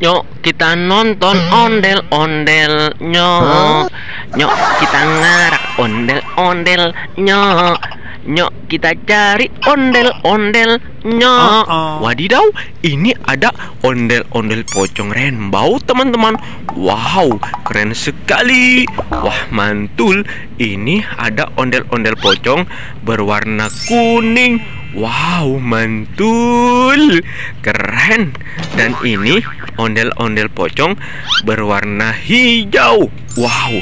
Yuk kita nonton ondel-ondel. Nyok, nyok kita ngarak ondel-ondel. Nyok, nyok kita cari ondel-ondel. Nyok. Wadidaw, ini ada ondel-ondel pocong rainbow, teman-teman. Wow, keren sekali. Wah, mantul. Ini ada ondel-ondel pocong berwarna kuning. Wow, mantul, keren. Dan ini ondel-ondel pocong berwarna hijau. Wow,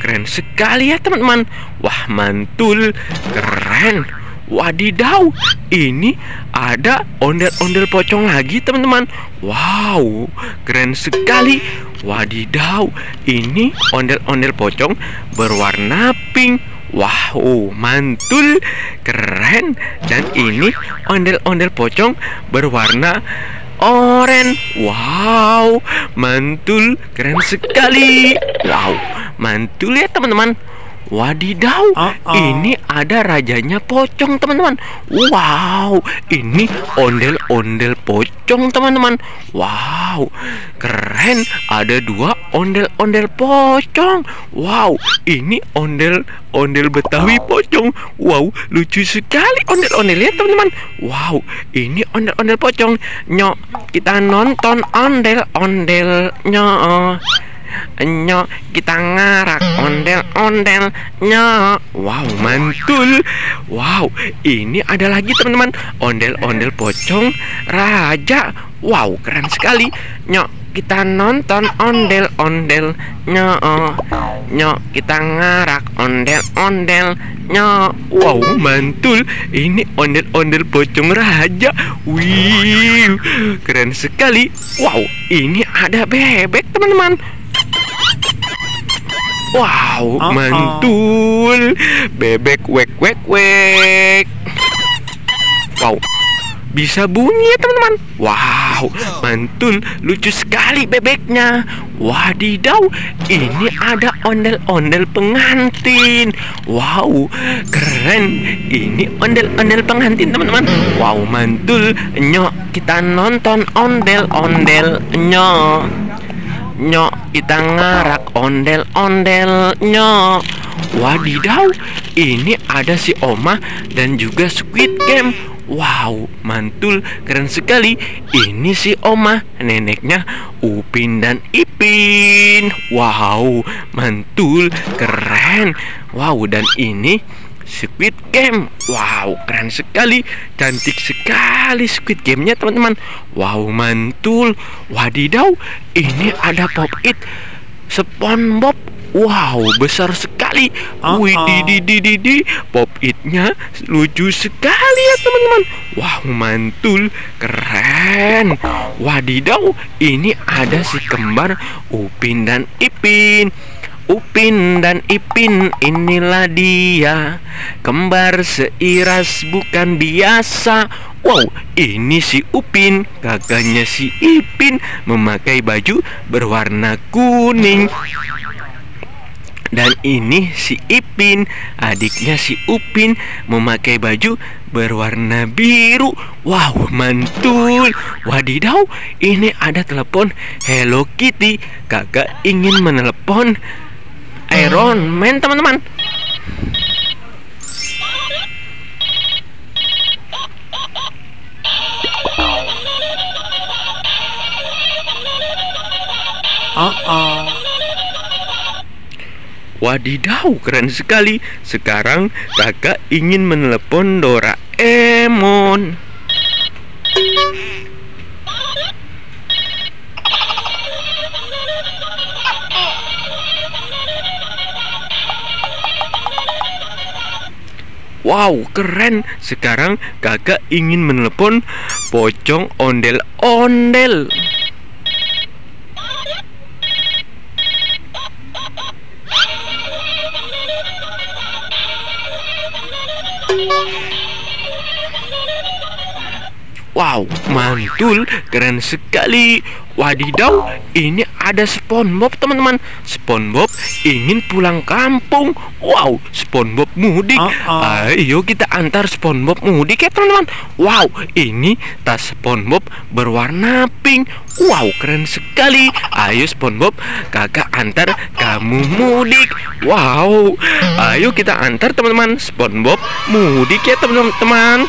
keren sekali ya teman-teman. Wah, mantul, keren. Wadidaw, ini ada ondel-ondel pocong lagi teman-teman. Wow, keren sekali. Wadidaw, ini ondel-ondel pocong berwarna pink. Wow, mantul, keren. Dan ini ondel-ondel pocong berwarna oranye. Wow, mantul, keren sekali. Wow, mantul ya teman-teman. Wadidaw, ini ada rajanya pocong teman-teman. Wow, ini ondel-ondel pocong teman-teman. Wow, keren. Ada dua ondel-ondel pocong. Wow, ini ondel-ondel Betawi pocong. Wow, lucu sekali ondel-ondelnya teman-teman. Wow, ini ondel-ondel pocong. Nyok, kita nonton ondel-ondel. Nyok, nyok kita ngarak ondel-ondel. Nyok. Wow, mantul. Wow, ini ada lagi teman-teman, ondel-ondel pocong raja. Wow, keren sekali. Nyok, kita nonton ondel-ondel. Nyok, nyok kita ngarak ondel-ondel. Nyok. Wow, mantul. Ini ondel-ondel pocong raja. Wih, keren sekali. Wow, ini ada bebek teman-teman. Wow, mantul. Bebek wek wek wek. Wow, bisa bunyi ya teman-teman. Wow, mantul, lucu sekali bebeknya. Wadidaw, ini ada ondel-ondel pengantin. Wow, keren. Ini ondel-ondel pengantin teman-teman. Wow, mantul. Nyok, kita nonton ondel-ondel. Nyok, nyok kita ngarak ondel-ondel. Nyok. Wadidaw, ini ada si Oma dan juga Squid Game. Wow, mantul, keren sekali. Ini si Oma, neneknya Upin dan Ipin. Wow, mantul, keren. Wow, dan ini Squid Game. Wow, keren sekali. Cantik sekali Squid Game-nya teman-teman. Wow, mantul. Wadidaw, ini ada Pop-It SpongeBob. Wow, besar sekali. Wih, di Pop-It-nya lucu sekali ya teman-teman. Wow, mantul, keren. Wadidaw, ini ada si kembar Upin dan Ipin. Upin dan Ipin, inilah dia, kembar seiras bukan biasa. Wow, ini si Upin, kakaknya si Ipin, memakai baju berwarna kuning. Dan ini si Ipin, adiknya si Upin, memakai baju berwarna biru. Wow, mantul. Wadidaw, ini ada telepon Hello Kitty. Kakak ingin menelepon Iron Man teman-teman. Wadidaw, keren sekali. Sekarang kakak ingin menelepon Doraemon. Wow, keren. Sekarang kakak ingin menelepon pocong ondel-ondel. Wow, mantul, keren sekali. Wadidaw, ini ada SpongeBob teman-teman. SpongeBob ingin pulang kampung. Wow, SpongeBob mudik. Ayo kita antar SpongeBob mudik ya teman-teman. Wow, ini tas SpongeBob berwarna pink. Wow, keren sekali. Ayo SpongeBob, kakak antar kamu mudik. Wow, ayo kita antar teman-teman SpongeBob mudik ya teman-teman.